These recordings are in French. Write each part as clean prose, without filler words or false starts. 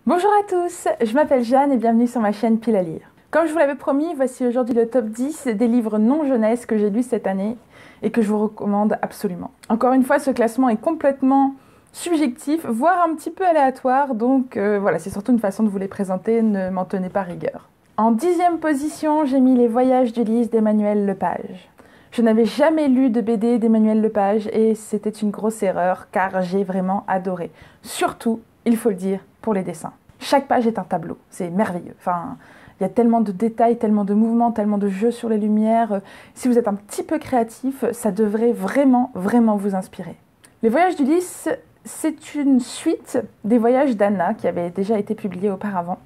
Bonjour à tous, je m'appelle Jeanne et bienvenue sur ma chaîne Pile à lire. Comme je vous l'avais promis, voici aujourd'hui le top 10 des livres non jeunesse que j'ai lus cette année et que je vous recommande absolument. Encore une fois, ce classement est complètement subjectif, voire un petit peu aléatoire, donc voilà, c'est surtout une façon de vous les présenter, ne m'en tenez pas rigueur. En 10e position, j'ai mis Les Voyages d'Ulysse d'Emmanuel Lepage. Je n'avais jamais lu de BD d'Emmanuel Lepage et c'était une grosse erreur car j'ai vraiment adoré. Surtout, il faut le dire, pour les dessins. Chaque page est un tableau, c'est merveilleux. Enfin, il y a tellement de détails, tellement de mouvements, tellement de jeux sur les lumières. Si vous êtes un petit peu créatif, ça devrait vraiment vous inspirer. Les Voyages d'Ulysse, c'est une suite des Voyages d'Anna qui avaient déjà été publiés auparavant.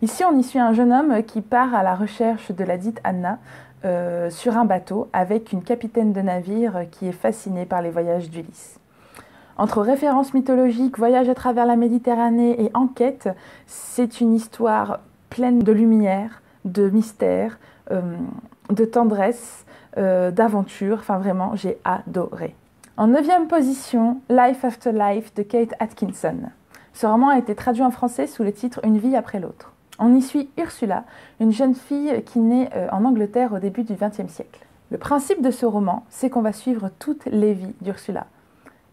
Ici, on y suit un jeune homme qui part à la recherche de la dite Anna sur un bateau avec une capitaine de navire qui est fascinée par les voyages d'Ulysse. Entre références mythologiques, voyage à travers la Méditerranée et enquête, c'est une histoire pleine de lumière, de mystère, de tendresse, d'aventure. Enfin vraiment, j'ai adoré. En 9e position, Life After Life de Kate Atkinson. Ce roman a été traduit en français sous le titre Une vie après l'autre. On y suit Ursula, une jeune fille qui naît en Angleterre au début du XXe siècle. Le principe de ce roman, c'est qu'on va suivre toutes les vies d'Ursula.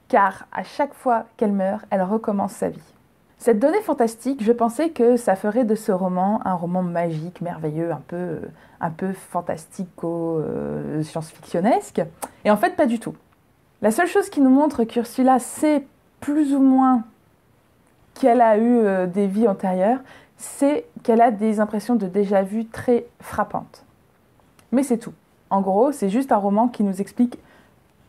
Car à chaque fois qu'elle meurt, elle recommence sa vie. Cette donnée fantastique, je pensais que ça ferait de ce roman un roman magique, merveilleux, un peu fantastico-science-fictionnesque. Et en fait, pas du tout. La seule chose qui nous montre qu'Ursula sait plus ou moins qu'elle a eu des vies antérieures, c'est qu'elle a des impressions de déjà-vu très frappantes. Mais c'est tout. En gros, c'est juste un roman qui nous explique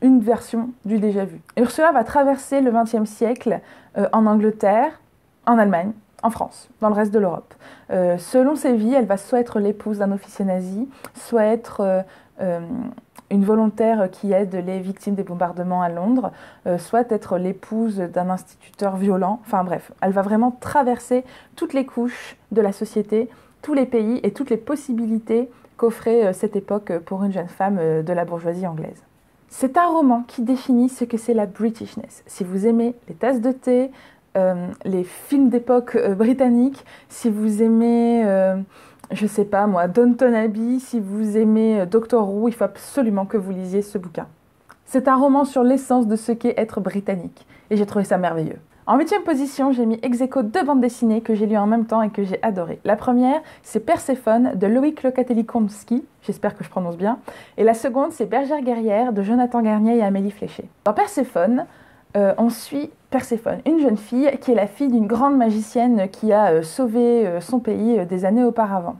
une version du déjà-vu. Ursula va traverser le XXe siècle en Angleterre, en Allemagne, en France, dans le reste de l'Europe. Selon ses vies, elle va soit être l'épouse d'un officier nazi, soit être une volontaire qui aide les victimes des bombardements à Londres, soit être l'épouse d'un instituteur violent. Enfin bref, elle va vraiment traverser toutes les couches de la société, tous les pays et toutes les possibilités qu'offrait cette époque pour une jeune femme de la bourgeoisie anglaise. C'est un roman qui définit ce que c'est la Britishness. Si vous aimez les tasses de thé, les films d'époque britanniques, si vous aimez, je sais pas moi, Downton Abbey, si vous aimez Doctor Who, il faut absolument que vous lisiez ce bouquin. C'est un roman sur l'essence de ce qu'est être britannique, et j'ai trouvé ça merveilleux. En 8e position, j'ai mis ex aequo 2 bandes dessinées que j'ai lues en même temps et que j'ai adorées. La première, c'est Perséphone de Loïc Locatelli-Komsky, j'espère que je prononce bien. Et la seconde, c'est Bergère guerrière de Jonathan Garnier et Amélie Fléché. Dans Perséphone, on suit Perséphone, une jeune fille qui est la fille d'une grande magicienne qui a sauvé son pays des années auparavant.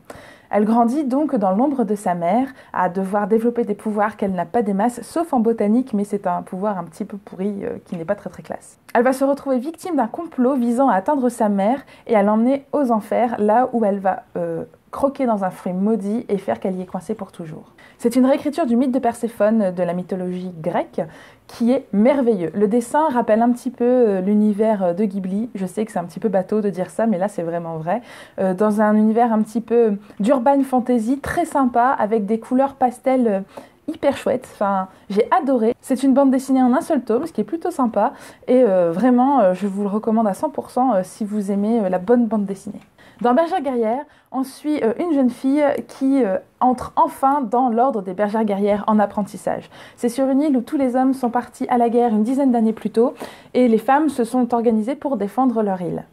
Elle grandit donc dans l'ombre de sa mère, à devoir développer des pouvoirs qu'elle n'a pas des masses, sauf en botanique, mais c'est un pouvoir un petit peu pourri qui n'est pas très classe. Elle va se retrouver victime d'un complot visant à atteindre sa mère et à l'emmener aux enfers, là où elle va croquer dans un fruit maudit et faire qu'elle y est coincée pour toujours. C'est une réécriture du mythe de Perséphone de la mythologie grecque qui est merveilleux. Le dessin rappelle un petit peu l'univers de Ghibli. Je sais que c'est un petit peu bateau de dire ça, mais là c'est vraiment vrai. Dans un univers un petit peu d'urban fantasy, très sympa, avec des couleurs pastel hyper chouettes. Enfin, j'ai adoré. C'est une bande dessinée en un seul tome, ce qui est plutôt sympa. Et vraiment, je vous le recommande à 100% si vous aimez la bonne bande dessinée. Dans Bergère guerrière, on suit une jeune fille qui entre enfin dans l'ordre des bergères guerrières en apprentissage. C'est sur une île où tous les hommes sont partis à la guerre une dizaine d'années plus tôt et les femmes se sont organisées pour défendre leur île.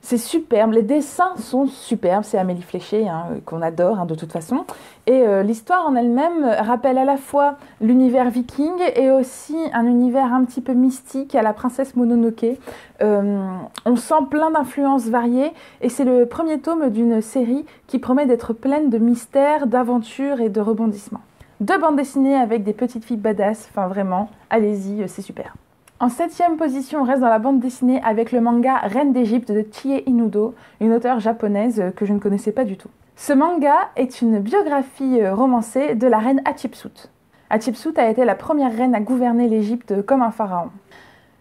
C'est superbe, les dessins sont superbes, c'est Amélie Fléché qu'on adore de toute façon. Et l'histoire en elle-même rappelle à la fois l'univers viking et aussi un univers un petit peu mystique à la princesse Mononoke. On sent plein d'influences variées et c'est le premier tome d'une série qui promet d'être pleine de mystères, d'aventures et de rebondissements. 2 bandes dessinées avec des petites filles badass, enfin vraiment, allez-y, c'est super. En 7e position, on reste dans la bande dessinée avec le manga Reine d'Égypte de Chie Inudo, une auteure japonaise que je ne connaissais pas du tout. Ce manga est une biographie romancée de la reine Hatshepsut. Hatshepsut a été la première reine à gouverner l'Égypte comme un pharaon.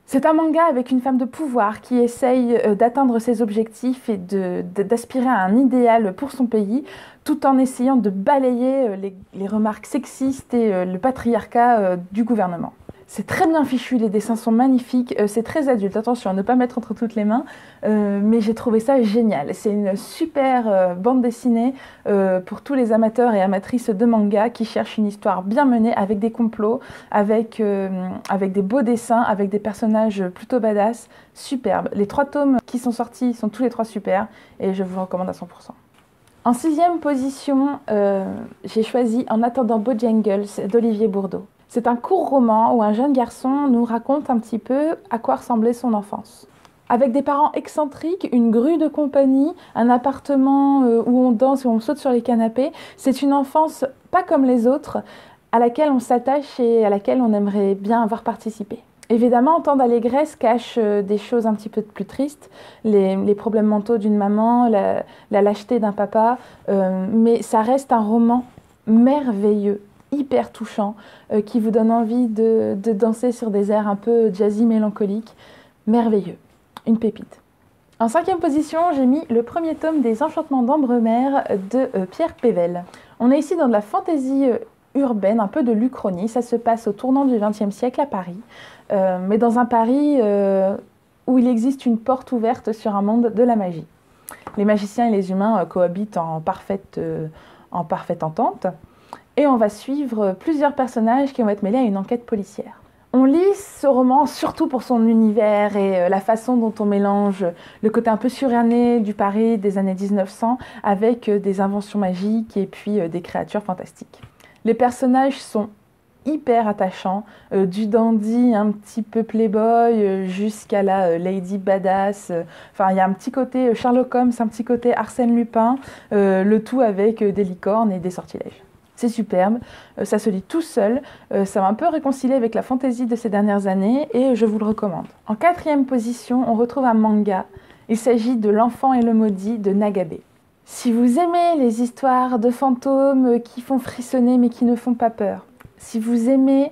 C'est un manga avec une femme de pouvoir qui essaye d'atteindre ses objectifs et d'aspirer à un idéal pour son pays, tout en essayant de balayer les remarques sexistes et le patriarcat du gouvernement. C'est très bien fichu, les dessins sont magnifiques, c'est très adulte, attention à ne pas mettre entre toutes les mains, mais j'ai trouvé ça génial. C'est une super bande dessinée pour tous les amateurs et amatrices de manga qui cherchent une histoire bien menée avec des complots, avec des beaux dessins, avec des personnages plutôt badass, superbes. Les 3 tomes qui sont sortis sont tous les 3 super et je vous le recommande à 100%. En 6e position, j'ai choisi En attendant Bojangles d'Olivier Bourdeau. C'est un court roman où un jeune garçon nous raconte un petit peu à quoi ressemblait son enfance. Avec des parents excentriques, une grue de compagnie, un appartement où on danse, où on saute sur les canapés, c'est une enfance pas comme les autres, à laquelle on s'attache et à laquelle on aimerait bien avoir participé. Évidemment, tant d'allégresse cache des choses un petit peu plus tristes, les problèmes mentaux d'une maman, la lâcheté d'un papa, mais ça reste un roman merveilleux, hyper touchant, qui vous donne envie de danser sur des airs un peu jazzy mélancoliques. Merveilleux, une pépite. En 5e position, j'ai mis le premier tome des Enchantements d'Ambremer de Pierre Pével. On est ici dans de la fantaisie urbaine, un peu de l'Uchronie. Ça se passe au tournant du XXe siècle à Paris, mais dans un Paris où il existe une porte ouverte sur un monde de la magie. Les magiciens et les humains cohabitent en parfaite entente. Et on va suivre plusieurs personnages qui vont être mêlés à une enquête policière. On lit ce roman surtout pour son univers et la façon dont on mélange le côté un peu suranné du Paris des années 1900 avec des inventions magiques et puis des créatures fantastiques. Les personnages sont hyper attachants, du dandy un petit peu playboy jusqu'à la lady badass. Enfin, il y a un petit côté Sherlock Holmes, un petit côté Arsène Lupin, le tout avec des licornes et des sortilèges. C'est superbe, ça se lit tout seul, ça m'a un peu réconcilié avec la fantaisie de ces dernières années et je vous le recommande. En 4e position, on retrouve un manga. Il s'agit de L'Enfant et le Maudit de Nagabe. Si vous aimez les histoires de fantômes qui font frissonner mais qui ne font pas peur, si vous aimez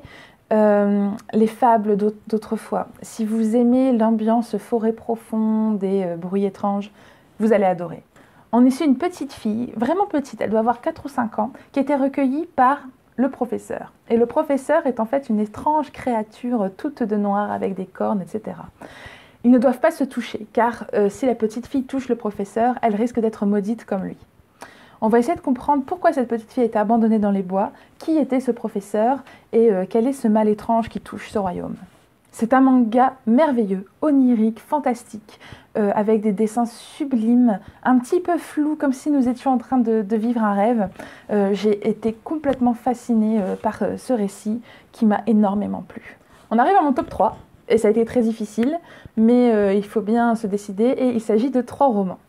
les fables d'autrefois, si vous aimez l'ambiance forêt profonde et bruit étrange, vous allez adorer. On est sur une petite fille, vraiment petite, elle doit avoir 4 ou 5 ans, qui a été recueillie par le professeur. Et le professeur est en fait une étrange créature toute de noir avec des cornes, etc. Ils ne doivent pas se toucher, car si la petite fille touche le professeur, elle risque d'être maudite comme lui. On va essayer de comprendre pourquoi cette petite fille a été abandonnée dans les bois, qui était ce professeur et quel est ce mal étrange qui touche ce royaume. C'est un manga merveilleux, onirique, fantastique, avec des dessins sublimes, un petit peu flous, comme si nous étions en train de vivre un rêve. J'ai été complètement fascinée par ce récit qui m'a énormément plu. On arrive à mon top 3, et ça a été très difficile, mais il faut bien se décider, et il s'agit de 3 romans.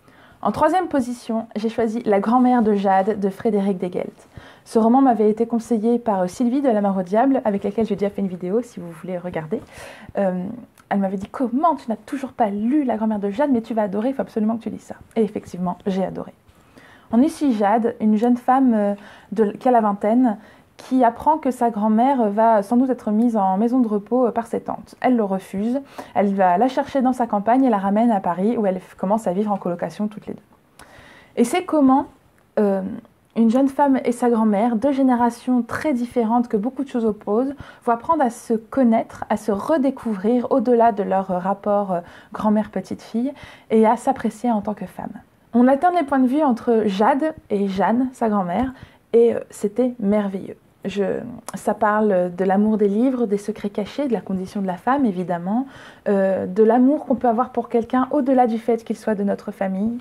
En 3e position, j'ai choisi La grand-mère de Jade de Frédéric Degelt. Ce roman m'avait été conseillé par Sylvie de La Mare au Diable, avec laquelle j'ai déjà fait une vidéo, si vous voulez regarder. Elle m'avait dit « Comment tu n'as toujours pas lu La grand-mère de Jade, mais tu vas adorer, il faut absolument que tu lises ça. » Et effectivement, j'ai adoré. On suit Jade, une jeune femme qui a la vingtaine, qui apprend que sa grand-mère va sans doute être mise en maison de repos par ses tantes. Elle le refuse, elle va la chercher dans sa campagne et la ramène à Paris, où elle commence à vivre en colocation toutes les deux. Et c'est comment une jeune femme et sa grand-mère, 2 générations très différentes que beaucoup de choses opposent, vont apprendre à se connaître, à se redécouvrir au-delà de leur rapport grand-mère-petite-fille et à s'apprécier en tant que femme. On alterne les points de vue entre Jade et Jeanne, sa grand-mère, et c'était merveilleux. Ça parle de l'amour des livres, des secrets cachés, de la condition de la femme évidemment, de l'amour qu'on peut avoir pour quelqu'un au-delà du fait qu'il soit de notre famille.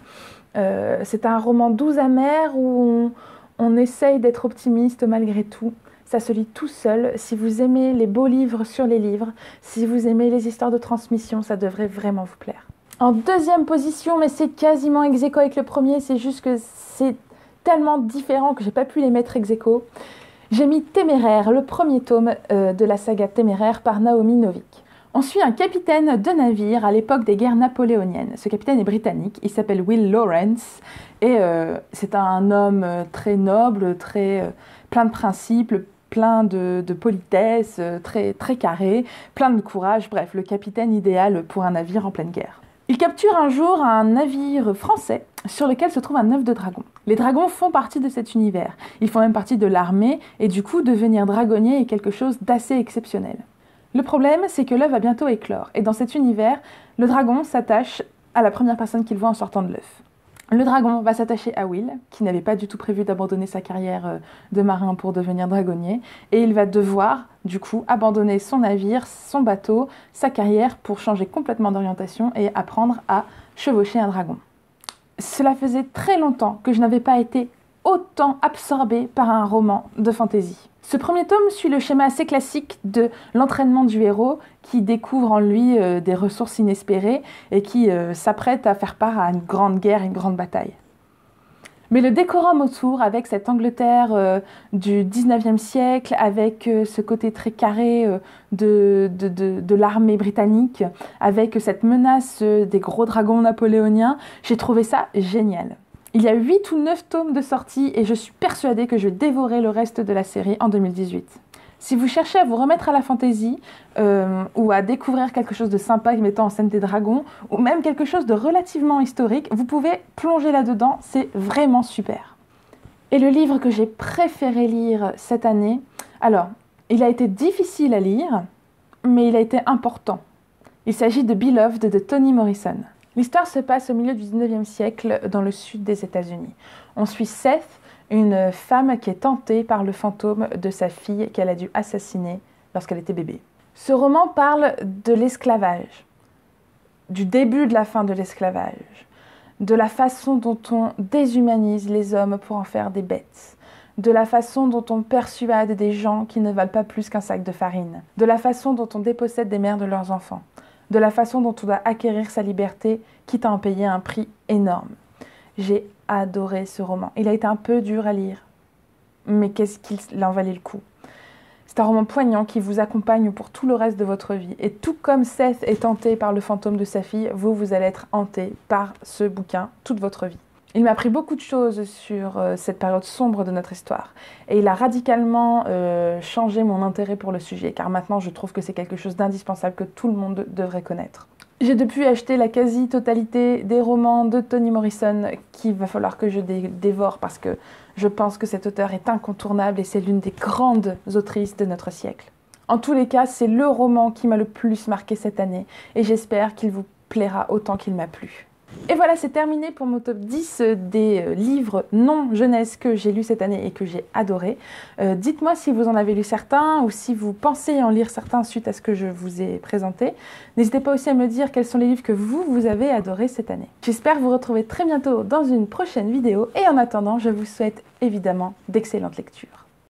C'est un roman doux amer où on essaye d'être optimiste malgré tout. Ça se lit tout seul. Si vous aimez les beaux livres sur les livres, si vous aimez les histoires de transmission, ça devrait vraiment vous plaire. En 2e position, mais c'est quasiment ex aequo avec le premier, c'est juste que c'est tellement différent que j'ai pas pu les mettre ex aequo. J'ai mis Téméraire, le premier tome de la saga Téméraire par Naomi Novik. On suit un capitaine de navire à l'époque des guerres napoléoniennes. Ce capitaine est britannique, il s'appelle Will Lawrence et c'est un homme très noble, plein de principes, plein de politesse, très carré, plein de courage, bref, le capitaine idéal pour un navire en pleine guerre. Il capture un jour un navire français sur lequel se trouve un œuf de dragon. Les dragons font partie de cet univers. Ils font même partie de l'armée et du coup, devenir dragonnier est quelque chose d'assez exceptionnel. Le problème, c'est que l'œuf va bientôt éclore, et dans cet univers, le dragon s'attache à la première personne qu'il voit en sortant de l'œuf. Le dragon va s'attacher à Will, qui n'avait pas du tout prévu d'abandonner sa carrière de marin pour devenir dragonnier, et il va devoir, du coup, abandonner son navire, son bateau, sa carrière pour changer complètement d'orientation et apprendre à chevaucher un dragon. Cela faisait très longtemps que je n'avais pas été autant absorbée par un roman de fantasy. Ce premier tome suit le schéma assez classique de l'entraînement du héros qui découvre en lui des ressources inespérées et qui s'apprête à faire part à une grande guerre, une grande bataille. Mais le décorum autour, avec cette Angleterre du 19e siècle, avec ce côté très carré de l'armée britannique, avec cette menace des gros dragons napoléoniens, j'ai trouvé ça génial. Il y a 8 ou 9 tomes de sortie et je suis persuadée que je vais dévorer le reste de la série en 2018. Si vous cherchez à vous remettre à la fantasy ou à découvrir quelque chose de sympa mettant en scène des dragons ou même quelque chose de relativement historique, vous pouvez plonger là-dedans, c'est vraiment super. Et le livre que j'ai préféré lire cette année, alors, il a été difficile à lire, mais il a été important. Il s'agit de Beloved de Toni Morrison. L'histoire se passe au milieu du 19e siècle dans le sud des États-Unis. On suit Seth, une femme qui est tentée par le fantôme de sa fille qu'elle a dû assassiner lorsqu'elle était bébé. Ce roman parle de l'esclavage, du début de la fin de l'esclavage, de la façon dont on déshumanise les hommes pour en faire des bêtes, de la façon dont on persuade des gens qui ne valent pas plus qu'un sac de farine, de la façon dont on dépossède des mères de leurs enfants, de la façon dont on doit acquérir sa liberté, quitte à en payer un prix énorme. J'ai adoré ce roman. Il a été un peu dur à lire, mais qu'est-ce qu'il en valait le coup. C'est un roman poignant qui vous accompagne pour tout le reste de votre vie. Et tout comme Seth est hanté par le fantôme de sa fille, vous allez être hanté par ce bouquin toute votre vie. Il m'a appris beaucoup de choses sur cette période sombre de notre histoire. Et il a radicalement changé mon intérêt pour le sujet, car maintenant je trouve que c'est quelque chose d'indispensable que tout le monde devrait connaître. J'ai depuis acheté la quasi-totalité des romans de Toni Morrison qu'il va falloir que je dévore parce que je pense que cet auteur est incontournable et c'est l'une des grandes autrices de notre siècle. En tous les cas, c'est le roman qui m'a le plus marqué cette année et j'espère qu'il vous plaira autant qu'il m'a plu. Et voilà, c'est terminé pour mon top 10 des livres non jeunesse que j'ai lus cette année et que j'ai adoré. Dites-moi si vous en avez lu certains ou si vous pensez en lire certains suite à ce que je vous ai présenté. N'hésitez pas aussi à me dire quels sont les livres que vous avez adorés cette année. J'espère vous retrouver très bientôt dans une prochaine vidéo et en attendant, je vous souhaite évidemment d'excellentes lectures.